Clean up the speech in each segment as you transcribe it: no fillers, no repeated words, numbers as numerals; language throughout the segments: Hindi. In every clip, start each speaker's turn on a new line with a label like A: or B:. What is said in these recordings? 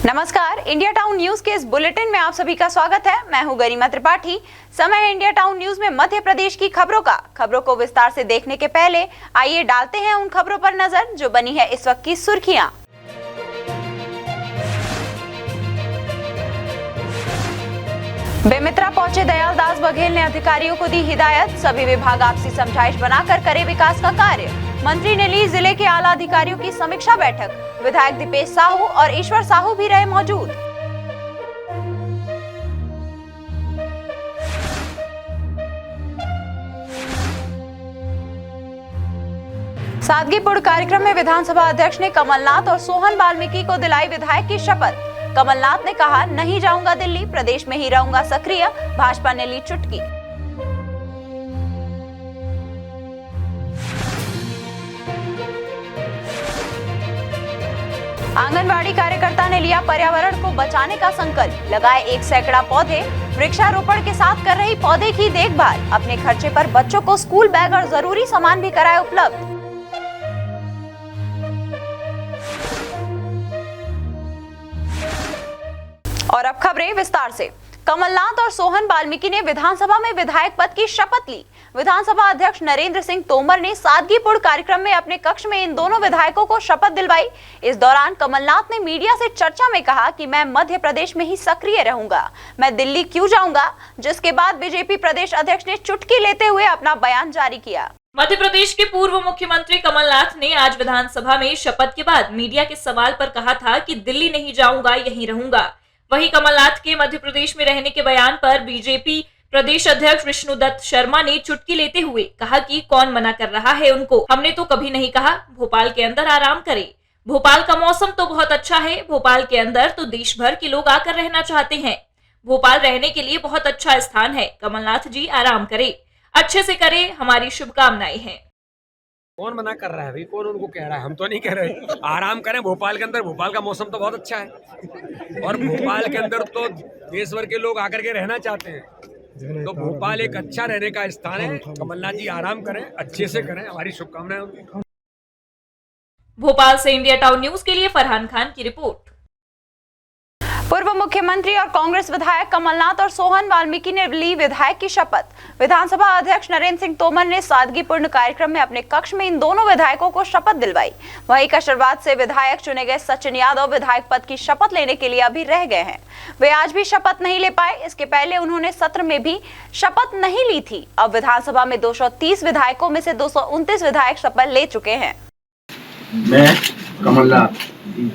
A: नमस्कार, इंडिया टाउन न्यूज के इस बुलेटिन में आप सभी का स्वागत है। मैं हूं गरिमा त्रिपाठी। समय है इंडिया टाउन न्यूज में मध्य प्रदेश की खबरों का। खबरों को विस्तार से देखने के पहले आइए डालते हैं उन खबरों पर नजर जो बनी है इस वक्त की सुर्खियां। बेमित्रा पहुंचे दयालदास बघेल ने अधिकारियों को दी हिदायत, सभी विभाग आपसी समझाइश बनाकर करे विकास का कार्य। मंत्री ने ली जिले के आला अधिकारियों की समीक्षा बैठक। विधायक दीपेश साहू और ईश्वर साहू भी रहे मौजूद। सादगीपुर कार्यक्रम में विधानसभा अध्यक्ष ने कमलनाथ और सोहन वाल्मीकि को दिलाई विधायक की शपथ। कमलनाथ ने कहा, नहीं जाऊंगा दिल्ली, प्रदेश में ही रहूंगा सक्रिय। भाजपा ने ली चुटकी। आंगनवाड़ी कार्यकर्ता ने लिया पर्यावरण को बचाने का संकल्प, लगाए 1 सैकड़ा पौधे। वृक्षारोपण के साथ कर रही पौधे की देखभाल। अपने खर्चे पर बच्चों को स्कूल बैग और जरूरी सामान भी कराए उपलब्ध। और अब खबरें विस्तार से। कमलनाथ और सोहन वाल्मीकि ने विधानसभा में विधायक पद की शपथ ली। विधानसभा अध्यक्ष नरेंद्र सिंह तोमर ने सादगीपुर कार्यक्रम में अपने कक्ष में इन दोनों विधायकों को शपथ दिलवाई। इस दौरान कमलनाथ ने मीडिया से चर्चा में कहा कि मैं मध्य प्रदेश में ही सक्रिय रहूंगा, मैं दिल्ली क्यों जाऊंगा, जिसके बाद बीजेपी प्रदेश अध्यक्ष ने चुटकी लेते हुए अपना बयान जारी किया।
B: मध्य प्रदेश के पूर्व मुख्यमंत्री कमलनाथ ने आज विधानसभा में शपथ के बाद मीडिया के सवाल पर कहा था कि दिल्ली नहीं जाऊंगा, यहीं रहूंगा। वहीं कमलनाथ के मध्य प्रदेश में रहने के बयान पर बीजेपी प्रदेश अध्यक्ष विष्णुदत्त शर्मा ने चुटकी लेते हुए कहा कि कौन मना कर रहा है उनको, हमने तो कभी नहीं कहा भोपाल के अंदर आराम करें। भोपाल का मौसम तो बहुत अच्छा है, भोपाल के अंदर तो देश भर के लोग आकर रहना चाहते हैं। भोपाल रहने के लिए बहुत अच्छा स्थान है। कमलनाथ जी आराम करें, अच्छे से करें, हमारी शुभकामनाएं हैं।
C: कौन मना कर रहा है भाई? कौन उनको कह रहा है? हम तो नहीं कह रहे। आराम करें भोपाल के अंदर, भोपाल का मौसम तो बहुत अच्छा है और भोपाल के अंदर तो देश भर के लोग आकर के रहना चाहते हैं। तो भोपाल एक अच्छा रहने का स्थान है। कमलनाथ जी आराम करें, अच्छे से करें, हमारी शुभकामनाएं।
B: भोपाल से इंडिया टाउन न्यूज के लिए फरहान खान की रिपोर्ट।
A: पूर्व मुख्यमंत्री और कांग्रेस विधायक कमलनाथ और सोहन वाल्मीकि ने ली विधायक की शपथ। विधानसभा अध्यक्ष नरेंद्र सिंह तोमर ने सादगीपुर कार्यक्रम में अपने कक्ष में इन दोनों विधायकों को शपथ दिलवाई। वहीं कशरवाद से विधायक चुने गए सचिन यादव विधायक पद की शपथ लेने के लिए अभी रह गए हैं। वे आज भी शपथ नहीं ले पाए। इसके पहले उन्होंने सत्र में भी शपथ नहीं ली थी। अब विधानसभा में 230 विधायकों में से 229 विधायक शपथ ले चुके हैं।
D: मैं कमलनाथ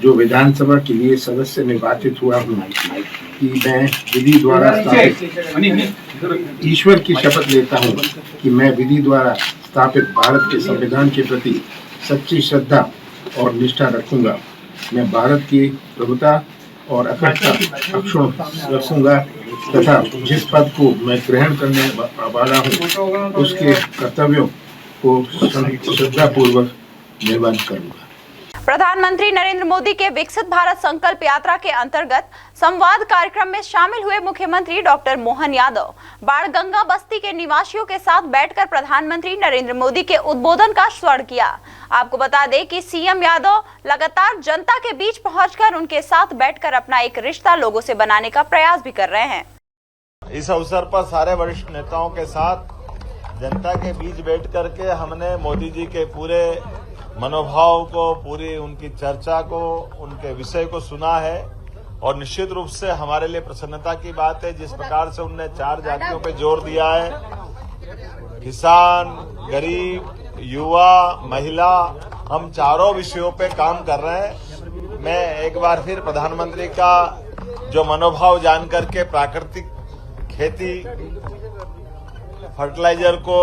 D: जो विधानसभा के लिए सदस्य निर्वाचित हुआ हूँ कि मैं विधि द्वारा स्थापित ईश्वर की शपथ लेता हूँ कि मैं विधि द्वारा स्थापित भारत के संविधान के प्रति सच्ची श्रद्धा और निष्ठा रखूंगा। मैं भारत की प्रभुता और अखंडता अक्षुण्ण रखूंगा तथा जिस पद को मैं ग्रहण करने वाला हूँ उसके कर्तव्यों को श्रद्धापूर्वक निर्वहन करूंगा।
A: प्रधानमंत्री नरेंद्र मोदी के विकसित भारत संकल्प यात्रा के अंतर्गत संवाद कार्यक्रम में शामिल हुए मुख्यमंत्री डॉक्टर मोहन यादव बाणगंगा बस्ती के निवासियों के साथ बैठकर प्रधानमंत्री नरेंद्र मोदी के उद्बोधन का श्रवण किया। आपको बता दें कि सीएम यादव लगातार जनता के बीच पहुंचकर उनके साथ बैठकर अपना एक रिश्ता लोगों से बनाने का प्रयास भी कर रहे हैं।
E: इस अवसर पर सारे वरिष्ठ नेताओं के साथ जनता के बीच बैठ करके हमने मोदी जी के पूरे मनोभाव को, पूरी उनकी चर्चा को, उनके विषय को सुना है और निश्चित रूप से हमारे लिए प्रसन्नता की बात है जिस प्रकार से उनने 4 जातियों पे जोर दिया है। किसान, गरीब, युवा, महिला, हम चारों विषयों पे काम कर रहे हैं। मैं एक बार फिर प्रधानमंत्री का जो मनोभाव जान करके प्राकृतिक खेती, फर्टिलाइजर को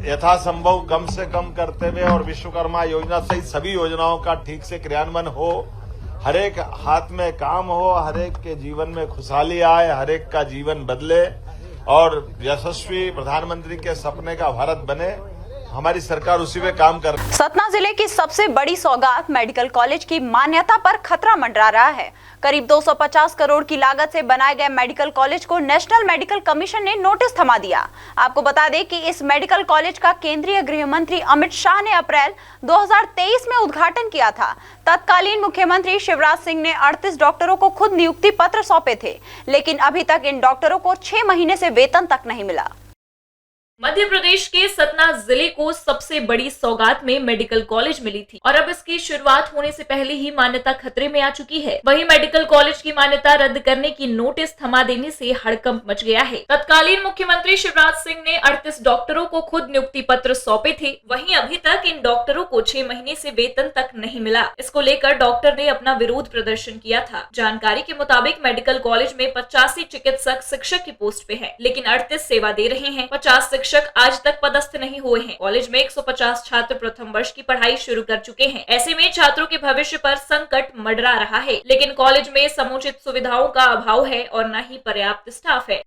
E: यथासंभव कम से कम करते हुए और विश्वकर्मा योजना सहित सभी योजनाओं का ठीक से क्रियान्वयन हो, हरेक हाथ में काम हो, हरेक के जीवन में खुशहाली आए, हरेक का जीवन बदले और यशस्वी प्रधानमंत्री के सपने का भारत बने, हमारी सरकार उसी पे काम कर रही है।
A: सतना जिले की सबसे बड़ी सौगात मेडिकल कॉलेज की मान्यता पर खतरा मंडरा रहा है। करीब 250 करोड़ की लागत से बनाए गए मेडिकल कॉलेज को नेशनल मेडिकल कमीशन ने नोटिस थमा दिया। आपको बता दें कि इस मेडिकल कॉलेज का केंद्रीय गृह मंत्री अमित शाह ने अप्रैल 2023 में उद्घाटन किया था। तत्कालीन मुख्यमंत्री शिवराज सिंह ने 38 डॉक्टरों को खुद नियुक्ति पत्र सौंपे थे, लेकिन अभी तक इन डॉक्टरों को 6 महीने से वेतन तक नहीं मिला।
B: मध्य प्रदेश के सतना जिले को सबसे बड़ी सौगात में मेडिकल कॉलेज मिली थी और अब इसकी शुरुआत होने से पहले ही मान्यता खतरे में आ चुकी है। वहीं मेडिकल कॉलेज की मान्यता रद्द करने की नोटिस थमा देने से हड़कंप मच गया है। तत्कालीन मुख्यमंत्री शिवराज सिंह ने 38 डॉक्टरों को खुद नियुक्ति पत्र सौंपे थे, वहीं अभी तक इन डॉक्टरों को 6 महीने से वेतन तक नहीं मिला। इसको लेकर डॉक्टर ने अपना विरोध प्रदर्शन किया था। जानकारी के मुताबिक मेडिकल कॉलेज में 85 चिकित्सक शिक्षक की पोस्ट पे है, लेकिन 38 सेवा दे रहे हैं। 50 शिक्षक आज तक पदस्थ नहीं हुए हैं। कॉलेज में 150 छात्र प्रथम वर्ष की पढ़ाई शुरू कर चुके हैं। ऐसे में छात्रों के भविष्य पर संकट मंडरा रहा है, लेकिन कॉलेज में समुचित सुविधाओं का अभाव है और न ही पर्याप्त स्टाफ है।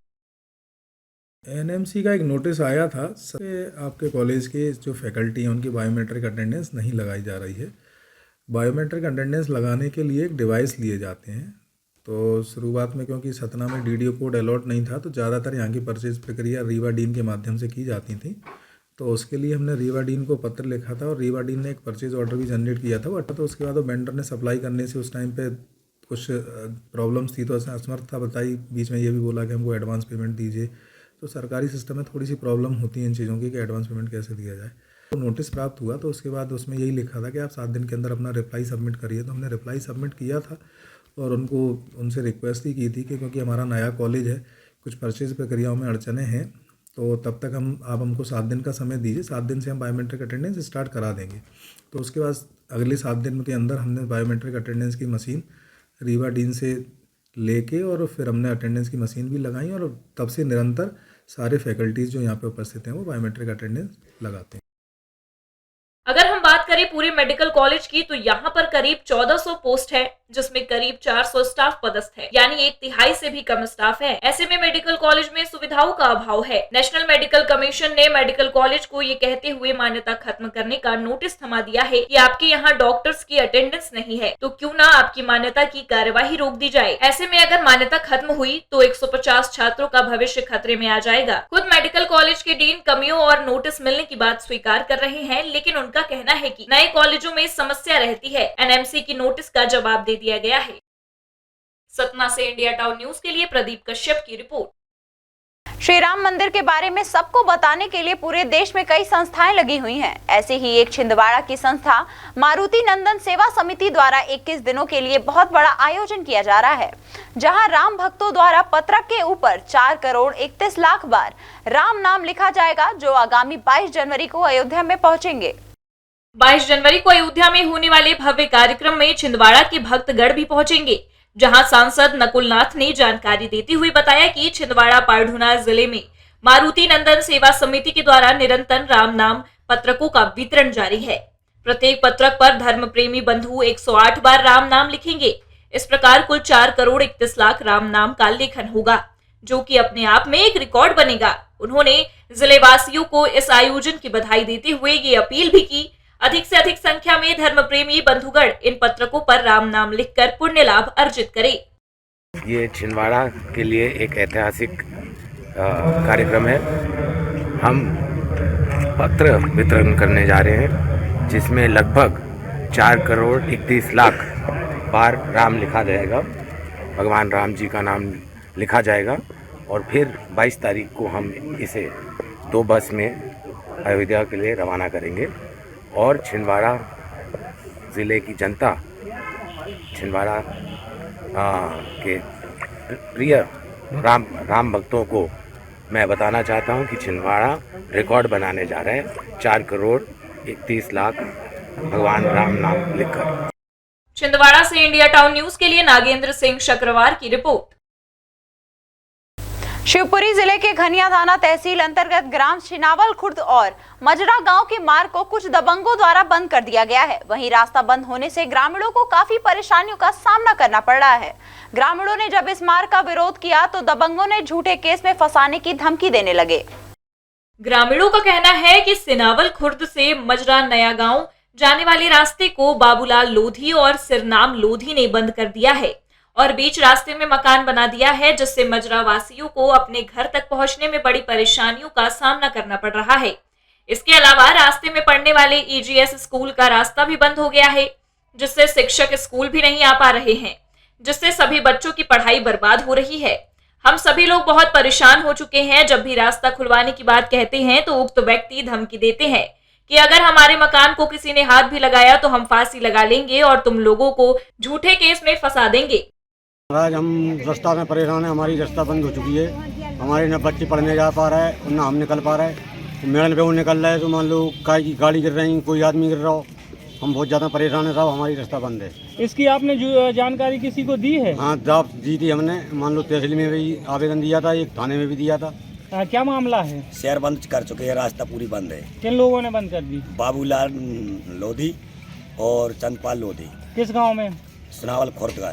F: एनएमसी का एक नोटिस आया था, आपके कॉलेज के जो फैकल्टी हैं उनकी बायोमेट्रिक अटेंडेंस नहीं लगाई जा रही है। बायोमेट्रिक अटेंडेंस लगाने के लिए एक डिवाइस लिए जाते हैं। तो शुरुआत में क्योंकि सतना में डीडीओ कोड अलॉट नहीं था, तो ज़्यादातर यहाँ की परचेज प्रक्रिया रीवा डीन के माध्यम से की जाती थी। तो उसके लिए हमने रीवा डीन को पत्र लिखा था और रीवा डीन ने एक परचेज ऑर्डर भी जनरेट किया था। तो उसके बाद वो वेंडर ने सप्लाई करने से उस टाइम पे कुछ प्रॉब्लम्स थी, तो उसने असमर्थता बताई। बीच में ये भी बोला कि हमको एडवांस पेमेंट दीजिए। तो सरकारी सिस्टम में थोड़ी सी प्रॉब्लम होती है इन चीज़ों की कि एडवांस पेमेंट कैसे दिया जाए। तो नोटिस प्राप्त हुआ, तो उसके बाद उसमें यही लिखा था कि आप 7 दिन के अंदर अपना रिप्लाई सबमिट करिए। तो हमने रिप्लाई सबमिट किया था और उनसे रिक्वेस्ट ही की थी कि क्योंकि हमारा नया कॉलेज है, कुछ परचेज प्रक्रियाओं में अड़चने हैं, तो तब तक आप हमको 7 दिन का समय दीजिए। 7 दिन से हम बायोमेट्रिक अटेंडेंस स्टार्ट करा देंगे। तो उसके बाद अगले 7 दिन के अंदर हमने बायोमेट्रिक अटेंडेंस की मशीन रीवा डीन से लेके और फिर हमने अटेंडेंस की मशीन भी लगाई और तब से निरंतर सारे फैकल्टीज़ जो यहाँ पे उपस्थित हैं वो बायोमेट्रिक अटेंडेंस लगाते हैं।
B: अगर हम बात करें पूरे मेडिकल कॉलेज की, तो यहाँ पर करीब 1400 पोस्ट है, जिसमें करीब 400 स्टाफ पदस्थ है, यानी 1/3 से भी कम स्टाफ है। ऐसे में मेडिकल कॉलेज में सुविधाओं का अभाव है। नेशनल मेडिकल कमीशन ने मेडिकल कॉलेज को ये कहते हुए मान्यता खत्म करने का नोटिस थमा दिया है कि आपके यहाँ डॉक्टर्स की अटेंडेंस नहीं है, तो क्यों ना आपकी मान्यता की कार्यवाही रोक दी जाए। ऐसे में अगर मान्यता खत्म हुई तो 150 छात्रों का भविष्य खतरे में आ जाएगा। खुद मेडिकल कॉलेज के डीन कमियों और नोटिस मिलने की बात स्वीकार कर रहे हैं, लेकिन उनका कहना है कि नए कॉलेजों में समस्या रहती है। एनएमसी की नोटिस का जवाब दे दिया गया है। सतना से इंडिया टाउन न्यूज के लिए प्रदीप कश्यप की रिपोर्ट।
A: श्री राम मंदिर के बारे में सबको बताने के लिए पूरे देश में कई संस्थाएं लगी हुई हैं। ऐसे ही एक छिंदवाड़ा की संस्था मारुति नंदन सेवा समिति द्वारा 21 दिनों के लिए बहुत बड़ा आयोजन किया जा रहा है, जहां राम भक्तों द्वारा पत्रक के ऊपर 4 करोड़ 31 लाख बार राम नाम लिखा जाएगा, जो आगामी 22 जनवरी को अयोध्या में पहुंचेंगे।
B: 22 जनवरी को अयोध्या में होने वाले भव्य कार्यक्रम में छिंदवाड़ा के भक्तगण भी पहुंचेंगे, जहां सांसद नकुल नाथ ने जानकारी देते हुए बताया कि छिंदवाड़ा पारढूना जिले में मारुति नंदन सेवा समिति के द्वारा निरंतर राम नाम पत्रकों का वितरण जारी है। प्रत्येक पत्रक पर धर्म प्रेमी बंधु 108 बार राम नाम लिखेंगे। इस प्रकार कुल 4 करोड़ 31 लाख राम नाम का लेखन होगा, जो कि अपने आप में एक रिकॉर्ड बनेगा। उन्होंने जिले वासियों को इस आयोजन की बधाई देते हुए ये अपील भी की, अधिक से अधिक संख्या में धर्म प्रेमी बंधुगण इन पत्रकों पर राम नाम लिखकर पुण्य लाभ अर्जित करें।
G: ये छिंदवाड़ा के लिए एक ऐतिहासिक कार्यक्रम है। हम पत्र वितरण करने जा रहे हैं, जिसमें लगभग 4 करोड़ 31 लाख बार राम लिखा जाएगा, भगवान राम जी का नाम लिखा जाएगा। और फिर 22 तारीख को हम इसे 2 बस में अयोध्या के लिए रवाना करेंगे और छिंदवाड़ा ज़िले की जनता, छिंदवाड़ा के प्रिय राम भक्तों को मैं बताना चाहता हूं कि छिंदवाड़ा रिकॉर्ड बनाने जा रहे हैं 4 करोड़ 31 लाख भगवान राम नाम लिखकर।
B: छिंदवाड़ा से इंडिया टाउन न्यूज के लिए नागेंद्र सिंह शक्रवार की रिपोर्ट।
A: शिवपुरी जिले के घनिया थाना तहसील अंतर्गत ग्राम छिनावल खुर्द और मजरा गांव के मार्ग को कुछ दबंगों द्वारा बंद कर दिया गया है। वहीं रास्ता बंद होने से ग्रामीणों को काफी परेशानियों का सामना करना पड़ रहा है। ग्रामीणों ने जब इस मार्ग का विरोध किया तो दबंगों ने झूठे केस में फंसाने की धमकी देने लगे।
B: ग्रामीणों का कहना है कि सिनावल खुर्द से मजरा नया गांव जाने वाले रास्ते को बाबूलाल लोधी और सिरनाम लोधी ने बंद कर दिया है और बीच रास्ते में मकान बना दिया है, जिससे मजरा वासियों को अपने घर तक पहुंचने में बड़ी परेशानियों का सामना करना पड़ रहा है। इसके अलावा रास्ते में पढ़ने वाले ईजीएस स्कूल का रास्ता भी बंद हो गया है, जिससे शिक्षक स्कूल भी नहीं आ पा रहे हैं, जिससे सभी बच्चों की पढ़ाई बर्बाद हो रही है। हम सभी लोग बहुत परेशान हो चुके हैं। जब भी रास्ता खुलवाने की बात कहते हैं तो उक्त व्यक्ति धमकी देते हैं कि अगर हमारे मकान को किसी ने हाथ भी लगाया तो हम फांसी लगा लेंगे और तुम लोगों को झूठे केस में फंसा देंगे।
H: आज हम रास्ता में परेशान है, हमारी रास्ता बंद हो चुकी है, हमारे न बच्चे पढ़ने जा पा रहा है न हम निकल पा रहे हैं। मेड़न पे वो निकल रहा है तो मान लो की गाड़ी गिर रही, कोई आदमी गिर रहा हो, हम बहुत ज़्यादा परेशान है साहब, हमारी रास्ता बंद है।
I: इसकी आपने जो जानकारी किसी को दी है?
H: हाँ जब दी थी हमने, मान लो तहसील में भी आवेदन दिया था, एक थाने में भी दिया था।
I: क्या मामला है?
J: शहर बंद कर चुके हैं, रास्ता पूरी बंद है।
I: किन लोगों ने बंद कर दी?
J: बाबूलाल लोधी और चंदपाल लोधी।
I: किस गांव में?
J: सुनावल खुर्द का।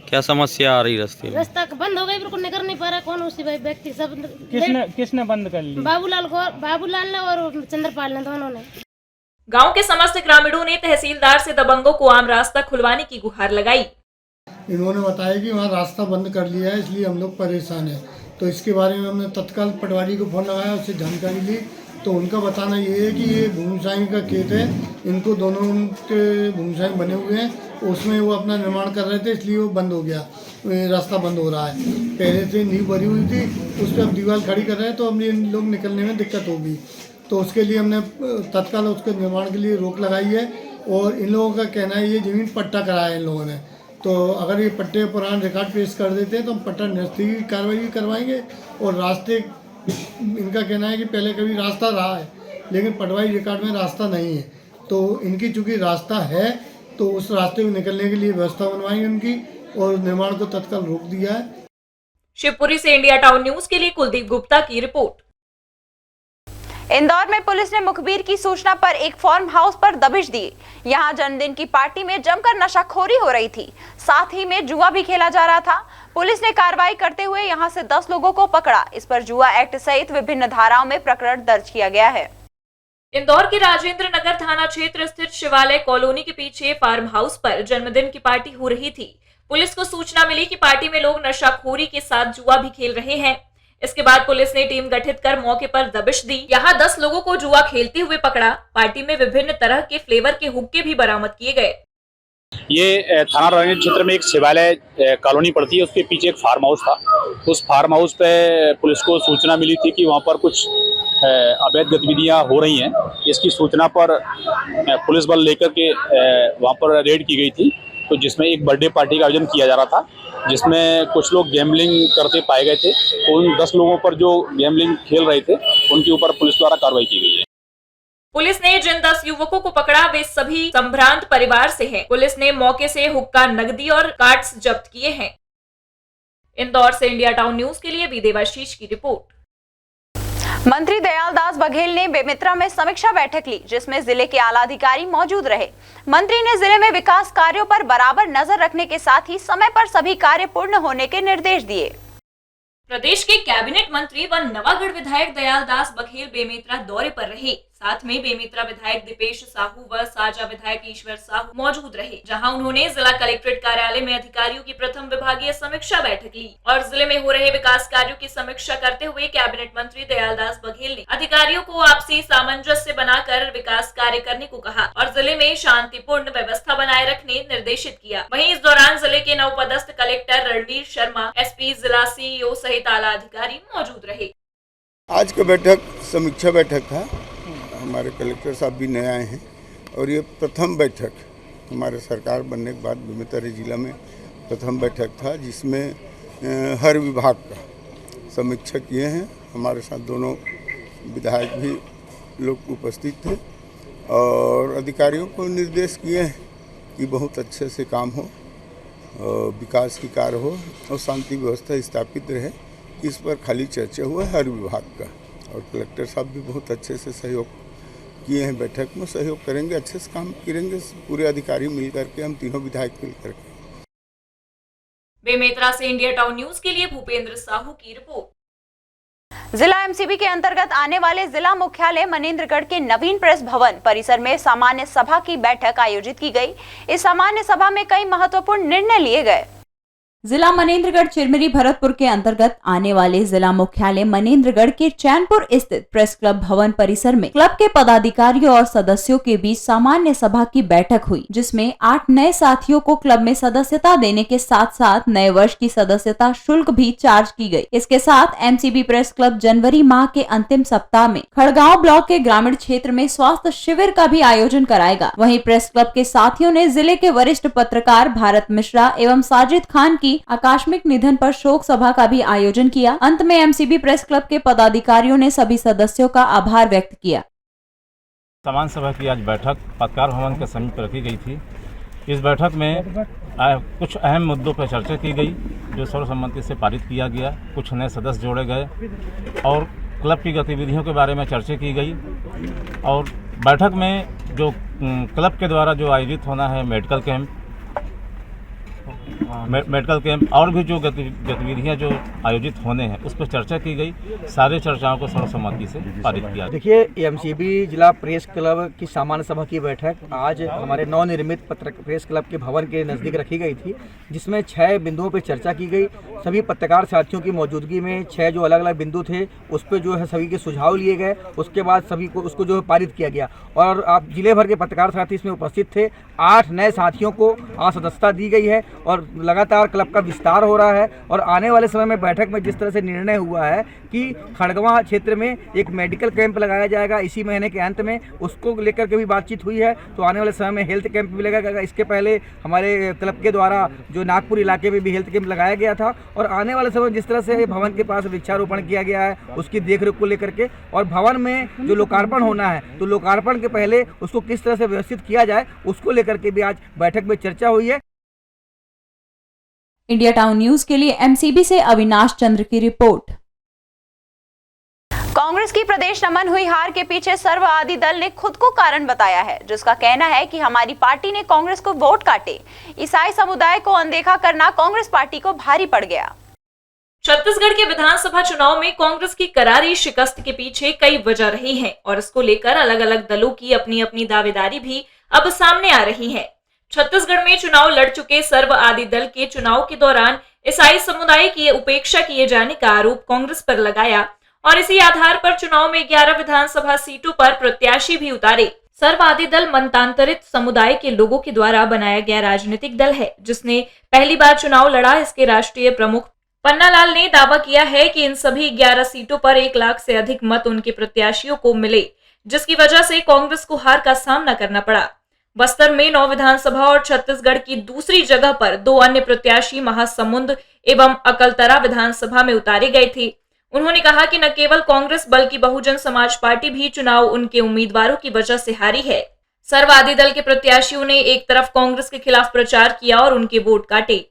K: क्या समस्या आ रही रास्ते में?
L: रास्ता बंद हो गई, बिल्कुल निकल नहीं पा रहा। कौन उसी व्यक्ति सब
I: किसने बंद कर ली?
L: बाबूलाल ने और चंद्रपाल ने, दोनों ने।
B: गांव के समस्त ग्रामीणों ने तहसीलदार से दबंगों को आम रास्ता खुलवाने की गुहार लगाई।
M: इन्होंने बताया कि वहाँ रास्ता बंद कर लिया है, इसलिए हम लोग परेशान हैं। तो इसके बारे में हमने तत्काल पटवारी को फ़ोन लगाया, उससे जानकारी ली। तो उनका बताना ये है कि ये भूमसाई का खेत है, इनको दोनों के भूमसाई बने हुए हैं, उसमें वो अपना निर्माण कर रहे थे, इसलिए वो बंद हो गया, रास्ता बंद हो रहा है। पहले से नींव भरी हुई थी, उस पर अब दीवार खड़ी कर रहे हैं, तो अब इन लोग निकलने में दिक्कत होगी। तो उसके लिए हमने तत्काल उसके निर्माण के लिए रोक लगाई है। और इन लोगों का कहना है ये ज़मीन पट्टा कराया है इन लोगों ने, तो अगर ये पट्टे पुराने रिकॉर्ड पेश कर देते हैं तो हम पट्टा निरस्ती की कार्रवाई भी करवाएंगे। और रास्ते, इनका कहना है कि पहले कभी रास्ता रहा है लेकिन पटवारी रिकॉर्ड में रास्ता नहीं है, तो इनकी चूँकि रास्ता है तो उस रास्ते में निकलने के लिए व्यवस्था बनवाएंगे उनकी, और निर्माण को तत्काल रोक दिया है।
B: शिवपुरी से इंडिया टाउन न्यूज के लिए कुलदीप गुप्ता की रिपोर्ट।
A: इंदौर में पुलिस ने मुखबिर की सूचना पर एक फार्म हाउस पर दबिश दी। यहां जन्मदिन की पार्टी में जमकर नशाखोरी हो रही थी, साथ ही में जुआ भी खेला जा रहा था। पुलिस ने कार्रवाई करते हुए यहां से 10 लोगों को पकड़ा। इस पर जुआ एक्ट सहित विभिन्न धाराओं में प्रकरण दर्ज किया गया है।
B: इंदौर के राजेंद्र नगर थाना क्षेत्र स्थित शिवालय कॉलोनी के पीछे फार्म हाउस पर जन्मदिन की पार्टी हो रही थी। पुलिस को सूचना मिली कि पार्टी में लोग नशाखोरी के साथ जुआ भी खेल रहे हैं। इसके बाद पुलिस ने टीम गठित कर मौके पर दबिश दी। यहाँ 10 लोगों को जुआ खेलते हुए पकड़ा। पार्टी में विभिन्न तरह के फ्लेवर के हुक्के भी बरामद किए गए।
N: ये थाना राजेंद्र क्षेत्र में एक शिवालय कॉलोनी पड़ती है, उसके पीछे एक फार्म हाउस था। उस फार्म हाउस पे पुलिस को सूचना मिली थी कि वहाँ पर कुछ अवैध गतिविधियाँ हो रही हैं। इसकी सूचना पर पुलिस बल लेकर के वहाँ पर रेड की गई थी, तो जिसमें एक बर्थडे पार्टी का आयोजन किया जा रहा था, जिसमें कुछ लोग गैम्बलिंग करते पाए गए थे। उन 10 लोगों पर जो गैम्बलिंग खेल रहे थे उनके ऊपर पुलिस द्वारा कार्रवाई की गई है।
B: पुलिस ने जिन 10 युवकों को पकड़ा वे सभी संभ्रांत परिवार से हैं। पुलिस ने मौके से हुक्का, नकदी और कार्ड्स जब्त किए हैं। इंदौर से इंडिया टाउन न्यूज के लिए बी देवाशीष की रिपोर्ट।
A: मंत्री दयालदास बघेल ने बेमेतरा में समीक्षा बैठक ली, जिसमें जिले के आला अधिकारी मौजूद रहे। मंत्री ने जिले में विकास कार्यों पर बराबर नजर रखने के साथ ही समय पर सभी कार्य पूर्ण होने के निर्देश दिए।
B: प्रदेश के कैबिनेट मंत्री व नवागढ़ विधायक दयालदास बघेल बेमेतरा दौरे पर रहे। साथ में बेमेतरा विधायक दीपेश साहू व साजा विधायक ईश्वर साहू मौजूद रहे, जहां उन्होंने जिला कलेक्ट्रेट कार्यालय में अधिकारियों की प्रथम विभागीय समीक्षा बैठक ली और जिले में हो रहे विकास कार्यों की समीक्षा करते हुए कैबिनेट मंत्री दयालदास बघेल ने अधिकारियों को आपसी सामंजस्य बनाकर विकास कार्य करने को कहा और जिले में शांतिपूर्ण व्यवस्था बनाए रखने निर्देशित किया। वहीं इस दौरान जिले के नवपदस्थ कलेक्टर रणवीर शर्मा, एसपी, जिला सीईओ सहित आला अधिकारी मौजूद रहे।
O: आज का बैठक समीक्षा बैठक था। हमारे कलेक्टर साहब भी नए आए हैं और ये प्रथम बैठक हमारे सरकार बनने के बाद बेमेतरा जिला में प्रथम बैठक था, जिसमें हर विभाग का समीक्षा किए हैं। हमारे साथ दोनों विधायक भी लोग उपस्थित थे और अधिकारियों को निर्देश किए हैं कि बहुत अच्छे से काम हो, विकास की कार्य हो और शांति व्यवस्था स्थापित रहे। इस पर खाली चर्चा हुआ हर विभाग का और कलेक्टर साहब भी बहुत अच्छे से सहयोग किए हैं। बैठक में सहयोग करेंगे, अच्छे से काम करेंगे पूरे अधिकारी मिल करके, हम तीनों विधायक मिल करके।
B: बेमेतरा से इंडिया टाउन न्यूज के लिए भूपेंद्र साहू की रिपोर्ट।
A: जिला एमसीबी के अंतर्गत आने वाले जिला मुख्यालय मनेंद्रगढ़ के नवीन प्रेस भवन परिसर में सामान्य सभा की बैठक आयोजित की गई। इस सामान्य सभा में कई महत्वपूर्ण निर्णय लिए गए। जिला मनेंद्रगढ़ चिरमिरी भरतपुर के अंतर्गत आने वाले जिला मुख्यालय मनेंद्रगढ़ के चैनपुर स्थित प्रेस क्लब भवन परिसर में क्लब के पदाधिकारियों और सदस्यों के बीच सामान्य सभा की बैठक हुई, जिसमें 8 नए साथियों को क्लब में सदस्यता देने के साथ साथ नए वर्ष की सदस्यता शुल्क भी चार्ज की गई। इसके साथ एमसीबी प्रेस क्लब जनवरी माह के अंतिम सप्ताह में खड़गांव ब्लॉक के ग्रामीण क्षेत्र में स्वास्थ्य शिविर का भी आयोजन कराएगा। वहीं प्रेस क्लब के साथियों ने जिले के वरिष्ठ पत्रकार भारत मिश्रा एवं साजिद खान की आकस्मिक निधन पर शोक सभा का भी आयोजन किया। अंत में एमसीबी प्रेस क्लब के पदाधिकारियों ने सभी सदस्यों का आभार व्यक्त किया।
P: सामान्य सभा की आज बैठक पत्रकार भवन के समीप रखी गई थी। इस बैठक में कुछ अहम मुद्दों पर चर्चा की गई, जो सर्वसम्मति से पारित किया गया। कुछ नए सदस्य जोड़े गए और क्लब की गतिविधियों के बारे में चर्चा की गई। और बैठक में जो क्लब के द्वारा जो आयोजित होना है मेडिकल कैंप और भी जो गतिविधियां जो आयोजित होने हैं उस पर चर्चा की गई। सारे चर्चाओं को सर्वसम्मति से पारित किया।
Q: देखिए, एमसीबी जिला प्रेस क्लब की सामान्य सभा की बैठक आज हमारे नवनिर्मित प्रेस क्लब के भवन के नज़दीक रखी गई थी, जिसमें 6 बिंदुओं पर चर्चा की गई। सभी पत्रकार साथियों की मौजूदगी में 6 जो अलग अलग बिंदु थे उस पर जो है सभी के सुझाव लिए गए। उसके बाद सभी को उसको जो है पारित किया गया और आप जिले भर के पत्रकार साथी इसमें उपस्थित थे। 8 नए साथियों को आज सदस्यता दी गई है और लगातार क्लब का विस्तार हो रहा है। और आने वाले समय में बैठक में जिस तरह से निर्णय हुआ है कि खड़गवां क्षेत्र में एक मेडिकल कैंप लगाया जाएगा इसी महीने के अंत में, उसको लेकर के भी बातचीत हुई है। तो आने वाले समय में हेल्थ कैंप भी लगाया जाएगा। इसके पहले हमारे क्लब के द्वारा जो नागपुर इलाके में भी हेल्थ कैंप लगाया गया था। और आने वाले समय जिस तरह से भवन के पास वृक्षारोपण किया गया है उसकी देखरेख को लेकर के, और भवन में जो लोकार्पण होना है तो लोकार्पण के पहले उसको किस तरह से व्यवस्थित किया जाए उसको लेकर के भी आज बैठक में चर्चा हुई है।
A: इंडिया टाउन न्यूज के लिए एमसीबी से अविनाश चंद्र की रिपोर्ट। कांग्रेस की प्रदेश नमन हुई हार के पीछे सर्ववादी दल ने खुद को कारण बताया है, जिसका कहना है कि हमारी पार्टी ने कांग्रेस को वोट काटे। ईसाई समुदाय को अनदेखा करना कांग्रेस पार्टी को भारी पड़ गया।
B: छत्तीसगढ़ के विधानसभा चुनाव में कांग्रेस की करारी शिकस्त के पीछे कई वजह रही हैं और इसको लेकर अलग अलग दलों की अपनी अपनी दावेदारी भी अब सामने आ रही है। छत्तीसगढ़ में चुनाव लड़ चुके सर्ववादी दल के चुनाव के दौरान ईसाई समुदाय की उपेक्षा किए जाने का आरोप कांग्रेस पर लगाया और इसी आधार पर चुनाव में 11 विधानसभा सीटों पर प्रत्याशी भी उतारे। सर्ववादी दल मतांतरित समुदाय के लोगों के द्वारा बनाया गया राजनीतिक दल है, जिसने पहली बार चुनाव लड़ा। इसके राष्ट्रीय प्रमुख पन्नालाल ने दावा किया है कि इन सभी 11 सीटों पर 1 लाख से अधिक मत उनके प्रत्याशियों को मिले, जिसकी वजह से कांग्रेस को हार का सामना करना पड़ा। बस्तर में 9 विधानसभा और छत्तीसगढ़ की दूसरी जगह पर 2 अन्य प्रत्याशी महासमुंद एवं अकलतरा विधानसभा में उतारे गए थे। उन्होंने कहा कि न केवल कांग्रेस बल्कि बहुजन समाज पार्टी भी चुनाव उनके उम्मीदवारों की वजह से हारी है। सर्ववादी दल के प्रत्याशियों ने एक तरफ कांग्रेस के खिलाफ प्रचार किया और उनके वोट काटे।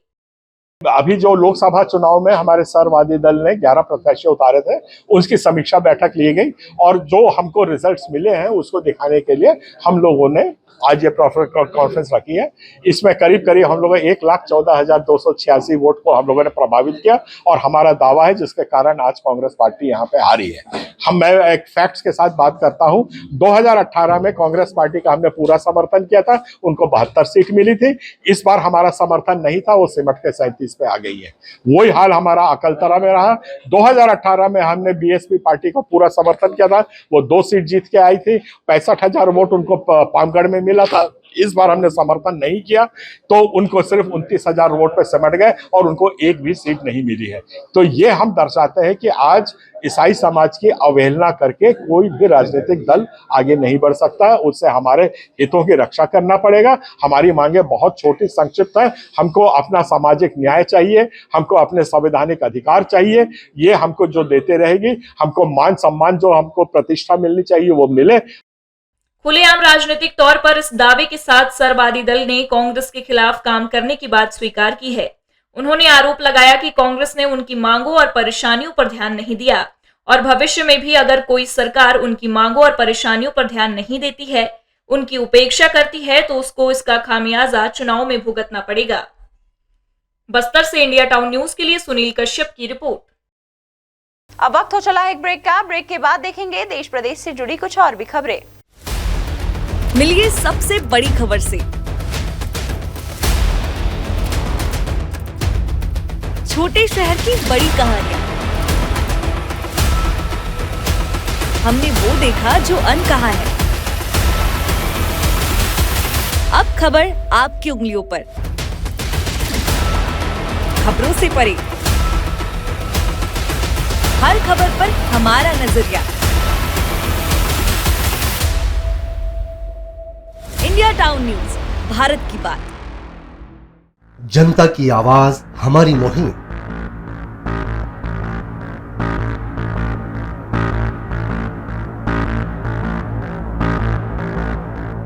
R: अभी जो लोकसभा चुनाव में हमारे सर्ववादी दल ने 11 प्रत्याशी उतारे थे, उसकी समीक्षा बैठक ली गई और जो हमको रिजल्ट्स मिले हैं उसको दिखाने के लिए हम लोगों ने आज ये कॉन्फ्रेंस रखी है। इसमें करीब हम लोगों 1,14,286 वोट को हम लोगों ने प्रभावित किया और हमारा दावा है जिसके कारण आज कांग्रेस पार्टी यहाँ पे हारी है। मैं एक फैक्ट्स के साथ बात करता हूँ। 2018 में कांग्रेस पार्टी का हमने पूरा समर्थन किया था, उनको 72 सीट मिली थी। इस बार हमारा समर्थन नहीं था, वो सिमट के 37 पे आ गई है। वही हाल हमारा अकलतरा में रहा। 2018 में हमने बीएसपी पार्टी को पूरा समर्थन किया था, वो 2 सीट जीत के आई थी। 65,000 वोट उनको पामगढ़ में मिला था। इस बार हमने समर्थन नहीं किया तो उनको सिर्फ 29,000 वोट पे सिमट गए और उनको एक भी सीट नहीं मिली है। तो ये हम दर्शाते हैं कि आज ईसाई समाज की अवहेलना करके कोई भी राजनीतिक दल आगे नहीं बढ़ सकता है। उससे हमारे हितों की रक्षा करना पड़ेगा। हमारी मांगे बहुत छोटी संक्षिप्त है। हमको अपना सामाजिक न्याय चाहिए, हमको अपने संवैधानिक अधिकार चाहिए। ये हमको जो देते रहेगी, हमको मान सम्मान जो हमको प्रतिष्ठा मिलनी चाहिए वो मिले।
B: खुलेआम राजनीतिक तौर पर इस दावे के साथ सर्ववादी दल ने कांग्रेस के खिलाफ काम करने की बात स्वीकार की है। उन्होंने आरोप लगाया कि कांग्रेस ने उनकी मांगों और परेशानियों पर ध्यान नहीं दिया और भविष्य में भी अगर कोई सरकार उनकी मांगों और परेशानियों पर ध्यान नहीं देती है, उनकी उपेक्षा करती है, तो उसको इसका खामियाजा चुनाव में भुगतना पड़ेगा। बस्तर से इंडिया टाउन न्यूज के लिए सुनील कश्यप की रिपोर्ट।
A: अब वक्त हो चला है एक ब्रेक का। ब्रेक के बाद देखेंगे देश प्रदेश से जुड़ी कुछ और भी खबरें।
S: मिलिए सबसे बड़ी खबर से। छोटे शहर की बड़ी कहानियां। हमने वो देखा जो अनकहा है। अब खबर आपकी उंगलियों पर। खबरों से परे, हर खबर पर हमारा नजरिया। इंडिया टाउन न्यूज, भारत की बात।
T: जनता की आवाज हमारी मुहिम।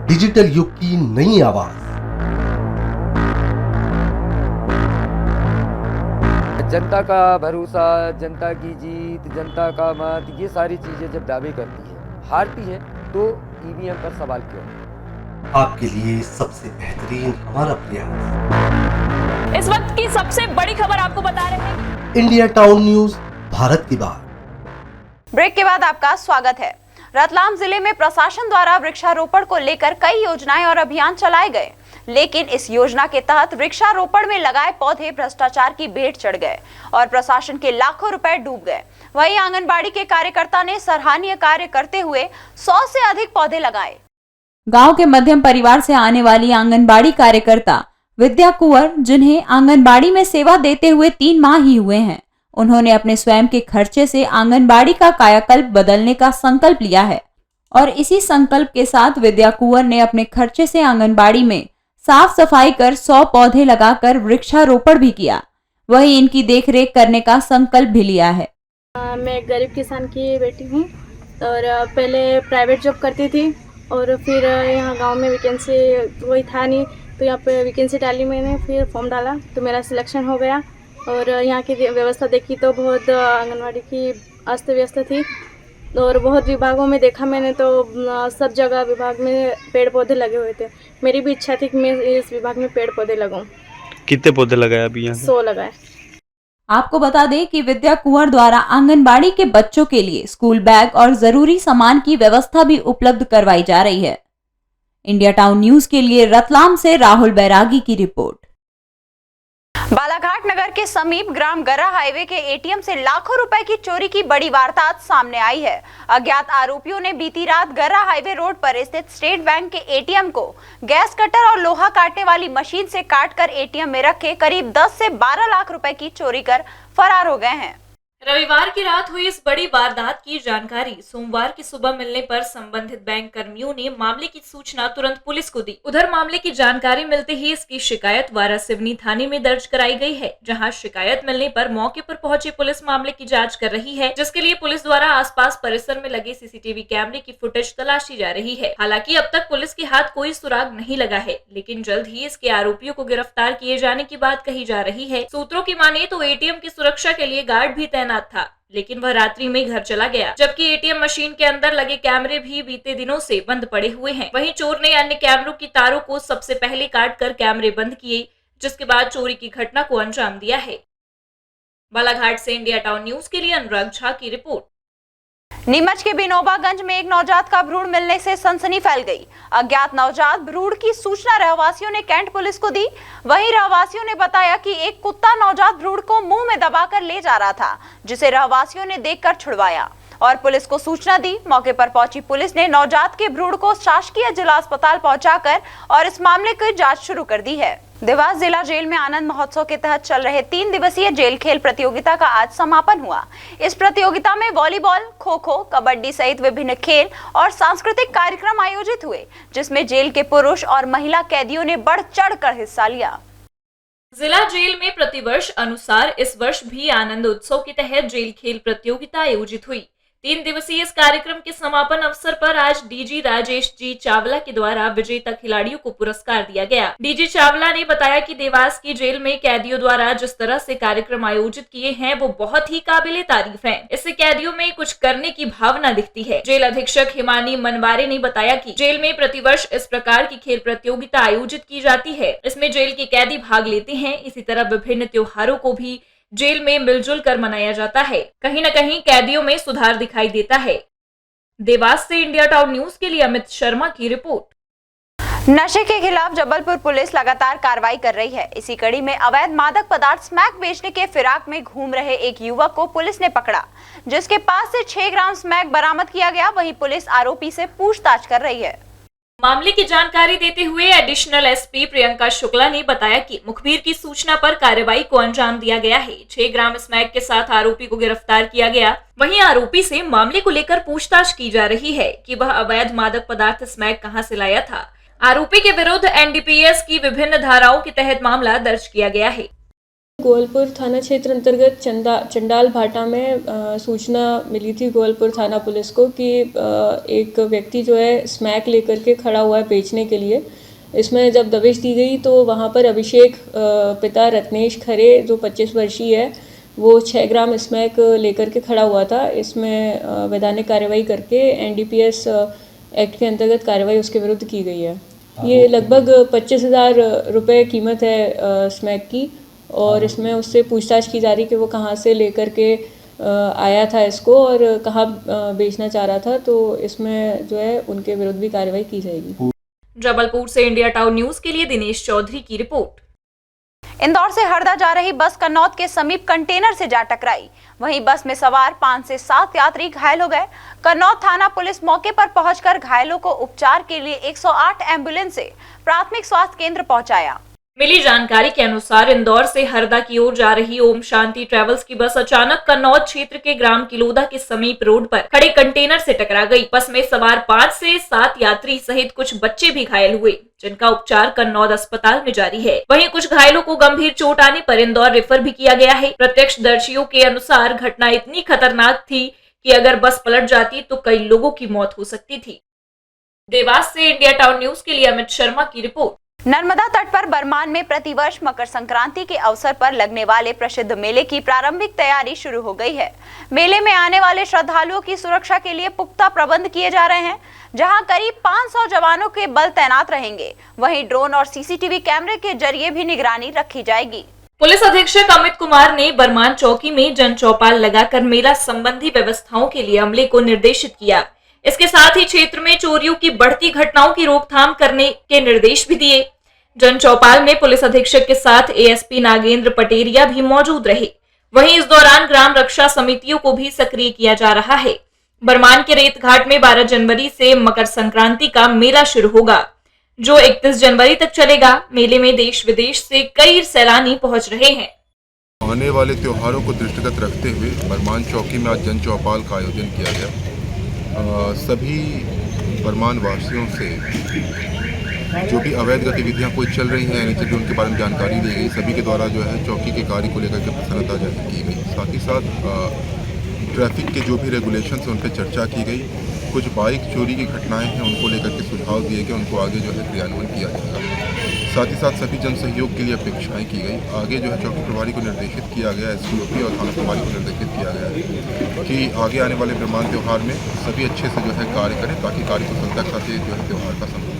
T: डिजिटल युग की नई आवाज।
U: जनता का भरोसा, जनता की जीत, जनता का मत, ये सारी चीजें जब दावे करती है, हारती है, तो ईवीएम पर सवाल क्यों?
T: आपके लिए सबसे बेहतरीन हमारा प्रयास।
B: इस वक्त की सबसे बड़ी खबर आपको बता रहे हैं।
T: इंडिया टाउन न्यूज, भारत की बात।
A: ब्रेक के बाद आपका स्वागत है। रतलाम जिले में प्रशासन द्वारा वृक्षारोपण को लेकर कई योजनाएं और अभियान चलाए गए, लेकिन इस योजना के तहत वृक्षारोपण में लगाए पौधे भ्रष्टाचार की भेंट चढ़ गए और प्रशासन के लाखों रुपए डूब गए। वहीं आंगनबाड़ी के कार्यकर्ता ने सराहनीय कार्य करते हुए 100 से अधिक पौधे लगाए।
V: गांव के मध्यम परिवार से आने वाली आंगनबाड़ी कार्यकर्ता विद्या कुंवर, जिन्हें आंगनबाड़ी में सेवा देते हुए 3 माह ही हुए हैं, उन्होंने अपने स्वयं के खर्चे से आंगनबाड़ी का कायाकल्प बदलने का संकल्प लिया है और इसी संकल्प के साथ विद्या कुंवर ने अपने खर्चे से आंगनबाड़ी में साफ सफाई कर 100 पौधे लगाकर वृक्षारोपण भी किया। वहीं इनकी देखरेख करने का संकल्प भी लिया है।
W: मैं एक गरीब किसान की बेटी हूँ और पहले प्राइवेट जॉब करती थी और फिर यहाँ गांव में वैकेंसी कोई था नहीं, तो यहाँ पे वैकेंसी डाली मैंने, फिर फॉर्म डाला तो मेरा सिलेक्शन हो गया और यहाँ की व्यवस्था देखी तो बहुत आंगनवाड़ी की अस्त व्यस्त थी और बहुत विभागों में देखा मैंने तो सब जगह विभाग में पेड़ पौधे लगे हुए थे। मेरी भी इच्छा थी कि मैं इस विभाग में पेड़ पौधे लगाऊं।
K: कितने पौधे लगाए अभी यहाँ?
W: 100 लगाए।
V: आपको बता दें कि विद्या कुंवर द्वारा आंगनबाड़ी के बच्चों के लिए स्कूल बैग और जरूरी सामान की व्यवस्था भी उपलब्ध करवाई जा रही है। इंडिया टाउन न्यूज के लिए रतलाम से राहुल बैरागी की रिपोर्ट।
A: बालाघाट नगर के समीप ग्राम गरा हाईवे के एटीएम से लाखों रुपए की चोरी की बड़ी वारदात सामने आई है। अज्ञात आरोपियों ने बीती रात गरा हाईवे रोड पर स्थित स्टेट बैंक के एटीएम को गैस कटर और लोहा काटने वाली मशीन से काटकर एटीएम में रखे करीब 10 से 12 लाख रुपए की चोरी कर फरार हो गए हैं।
B: रविवार की रात हुई इस बड़ी वारदात की जानकारी सोमवार की सुबह मिलने पर संबंधित बैंक कर्मियों ने मामले की सूचना तुरंत पुलिस को दी। उधर मामले की जानकारी मिलते ही इसकी शिकायत वारा सिवनी थाने में दर्ज कराई गई है, जहां शिकायत मिलने पर मौके पर पहुंची पुलिस मामले की जांच कर रही है, जिसके लिए पुलिस द्वारा आसपास परिसर में लगे सीसीटीवी कैमरे की फुटेज तलाशी जा रही है। हालांकि अब तक पुलिस के हाथ कोई सुराग नहीं लगा है, लेकिन जल्द ही इसके आरोपियों को गिरफ्तार किए जाने की बात कही जा रही है। सूत्रों की माने तो एटीएम की सुरक्षा के लिए गार्ड भी तैनात था, लेकिन वह रात्रि में घर चला गया, जबकि एटीएम मशीन के अंदर लगे कैमरे भी बीते दिनों से बंद पड़े हुए हैं। वहीं चोर ने अन्य कैमरों की तारों को सबसे पहले काटकर कैमरे बंद किए, जिसके बाद चोरी की घटना को अंजाम दिया है। बालाघाट से इंडिया टाउन न्यूज के लिए अनुराग झा की रिपोर्ट।
A: नीमच के बिनोबागंज में एक नवजात का भ्रूण मिलने से सनसनी फैल गई। अज्ञात नवजात भ्रूण की सूचना रहवासियों ने कैंट पुलिस को दी। वहीं रहवासियों ने बताया कि एक कुत्ता नवजात भ्रूण को मुंह में दबाकर ले जा रहा था, जिसे रहवासियों ने देखकर छुड़वाया और पुलिस को सूचना दी। मौके पर पहुंची पुलिस ने नवजात के भ्रूण को शासकीय जिला अस्पताल पहुंचाकर और इस मामले की जांच शुरू कर दी है। देवास जिला जेल में आनंद महोत्सव के तहत चल रहे 3 दिवसीय जेल खेल प्रतियोगिता का आज समापन हुआ। इस प्रतियोगिता में वॉलीबॉल, खो खो, कबड्डी सहित विभिन्न खेल और सांस्कृतिक कार्यक्रम आयोजित हुए, जिसमें जेल के पुरुष और महिला कैदियों ने बढ़ चढ़कर हिस्सा लिया।
B: जिला जेल में प्रतिवर्ष अनुसार इस वर्ष भी आनंद उत्सव के तहत जेल खेल प्रतियोगिता आयोजित हुई। 3 दिवसीय इस कार्यक्रम के समापन अवसर पर आज डीजी राजेश जी चावला के द्वारा विजेता खिलाड़ियों को पुरस्कार दिया गया। डीजी चावला ने बताया कि देवास की जेल में कैदियों द्वारा जिस तरह से कार्यक्रम आयोजित किए हैं वो बहुत ही काबिले तारीफ हैं। इससे कैदियों में कुछ करने की भावना दिखती है। जेल अधीक्षक हिमानी मनवारे ने बताया कि जेल में प्रतिवर्ष इस प्रकार की खेल प्रतियोगिता आयोजित की जाती है। इसमें जेल के कैदी भाग लेते हैं। इसी तरह विभिन्न त्योहारों को भी जेल में मिलजुल कर मनाया जाता है। कहीं न कहीं कैदियों में सुधार दिखाई देता है। देवास से इंडिया टाउन न्यूज के लिए अमित शर्मा की रिपोर्ट।
A: नशे के खिलाफ जबलपुर पुलिस लगातार कार्रवाई कर रही है। इसी कड़ी में अवैध मादक पदार्थ स्मैक बेचने के फिराक में घूम रहे एक युवक को पुलिस ने पकड़ा, जिसके पास से 6 ग्राम स्मैक बरामद किया गया। वहीं पुलिस आरोपी से पूछताछ कर रही है।
B: मामले की जानकारी देते हुए एडिशनल एसपी प्रियंका शुक्ला ने बताया कि मुखबिर की सूचना पर कार्रवाई को अंजाम दिया गया है। 6 ग्राम स्मैक के साथ आरोपी को गिरफ्तार किया गया। वहीं आरोपी से मामले को लेकर पूछताछ की जा रही है कि वह अवैध मादक पदार्थ स्मैक कहां से लाया था। आरोपी के विरुद्ध एनडीपीएस की विभिन्न धाराओं के तहत मामला दर्ज किया गया है।
W: गोलपुर थाना क्षेत्र अंतर्गत चंडाल भाटा में सूचना मिली थी गोलपुर थाना पुलिस को कि एक व्यक्ति जो है स्मैक लेकर के खड़ा हुआ है बेचने के लिए। इसमें जब दबिश दी गई तो वहाँ पर अभिषेक पिता रत्नेश खरे जो 25 वर्षीय है वो 6 ग्राम स्मैक लेकर के खड़ा हुआ था। इसमें वैधानिक कार्रवाई करके एनडीपीएस एक्ट के अंतर्गत कार्रवाई उसके विरुद्ध की गई है। ये लगभग 25,000 रुपये कीमत है स्मैक की और इसमें उससे पूछताछ की जा रही कि वो कहाँ से लेकर के आया था इसको और कहाँ बेचना चाह रहा था। तो इसमें जो है उनके विरुद्ध भी कार्रवाई की जाएगी।
B: जबलपुर से इंडिया टाउन न्यूज के लिए दिनेश चौधरी की रिपोर्ट।
A: इंदौर से हरदा जा रही बस कन्नौद के समीप कंटेनर से जा टकराई। वहीं बस में सवार 5 से 7 यात्री घायल हो गए। कन्नौद थाना पुलिस मौके पर पहुंचकर घायलों को उपचार के लिए 108 एम्बुलेंस से प्राथमिक स्वास्थ्य केंद्र पहुंचाया।
B: मिली जानकारी के अनुसार इंदौर से हरदा की ओर जा रही ओम शांति ट्रेवल्स की बस अचानक कन्नौद क्षेत्र के ग्राम किलोदा के समीप रोड पर खड़े कंटेनर से टकरा गई। बस में सवार 5 से 7 यात्री सहित कुछ बच्चे भी घायल हुए, जिनका उपचार कन्नौद अस्पताल में जारी है। वहीं कुछ घायलों को गंभीर चोट आने पर इंदौर रेफर भी किया गया है। प्रत्यक्षदर्शियों के अनुसार घटना इतनी खतरनाक थी कि अगर बस पलट जाती तो कई लोगों की मौत हो सकती थी। देवास से इंडिया टाउन न्यूज के लिए अमित शर्मा की रिपोर्ट।
A: नर्मदा तट पर बरमान में प्रतिवर्ष मकर संक्रांति के अवसर पर लगने वाले प्रसिद्ध मेले की प्रारंभिक तैयारी शुरू हो गई है। मेले में आने वाले श्रद्धालुओं की सुरक्षा के लिए पुख्ता प्रबंध किए जा रहे हैं, जहां करीब 500 जवानों के बल तैनात रहेंगे। वहीं ड्रोन और सीसीटीवी कैमरे के जरिए भी निगरानी रखी जाएगी।
B: पुलिस अधीक्षक अमित कुमार ने बरमान चौकी में जन चौपाल लगाकर मेला संबंधी व्यवस्थाओं के लिए अमले को निर्देशित किया। इसके साथ ही क्षेत्र में चोरियों की बढ़ती घटनाओं की रोकथाम करने के निर्देश भी दिए। जन चौपाल में पुलिस अधीक्षक के साथ एएसपी नागेंद्र पटेरिया भी मौजूद रहे। वहीं इस दौरान ग्राम रक्षा समितियों को भी सक्रिय किया जा रहा है। बरमान के रेत घाट में 12 जनवरी से मकर संक्रांति का मेला शुरू होगा, जो 31 जनवरी तक चलेगा। मेले में देश विदेश से कई सैलानी पहुंच रहे हैं।
C: आने वाले त्योहारों को दृष्टिगत रखते हुए बरमान चौकी में आज जन चौपाल का आयोजन किया गया। सभी बरमान वासियों से जो भी अवैध गतिविधियां कोई चल रही हैं एनएचएडी उनके बारे में जानकारी दी गई। सभी के द्वारा जो है चौकी के कार्य को लेकर के प्रसन्नता जाहिर की गई। साथ ही साथ ट्रैफिक के जो भी रेगुलेशन हैं उन पर चर्चा की गई। कुछ बाइक चोरी की घटनाएं हैं उनको लेकर के सुझाव दिए गए, उनको आगे जो है क्रियान्वयन किया जाएगा। साथ ही साथ सभी जन सहयोग के लिए अपेक्षाएं की गई। आगे जो है चौकी प्रभारी को निर्देशित किया गया, एसपी और थाना प्रभारी को निर्देशित किया गया है कि आगे आने वाले बरमान त्यौहार में सभी अच्छे से जो है कार्य करें ताकि कार्य कुशलता के साथ जो है त्यौहार का संपन्न।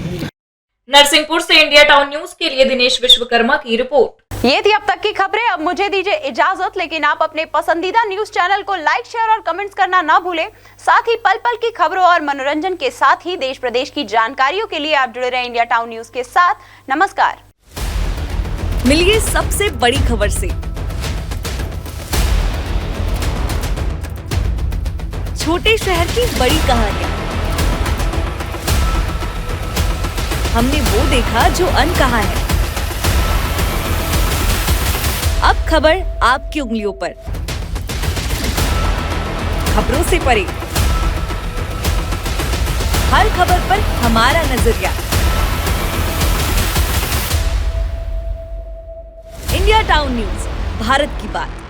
B: नरसिंहपुर से इंडिया टाउन न्यूज के लिए दिनेश विश्वकर्मा की रिपोर्ट।
A: ये थी अब तक की खबरें। अब मुझे दीजिए इजाजत, लेकिन आप अपने पसंदीदा न्यूज चैनल को लाइक, शेयर और कमेंट्स करना ना भूलें। साथ ही पल पल की खबरों और मनोरंजन के साथ ही देश प्रदेश की जानकारियों के लिए आप जुड़े रहें इंडिया टाउन न्यूज के साथ। नमस्कार।
S: मिलिए सबसे बड़ी खबर से। छोटे शहर की बड़ी कहानियां, हमने वो देखा जो अनकहा है। अब खबर आपकी उंगलियों पर, खबरों से परे, हर खबर पर हमारा नजरिया। इंडिया टाउन न्यूज, भारत की बात।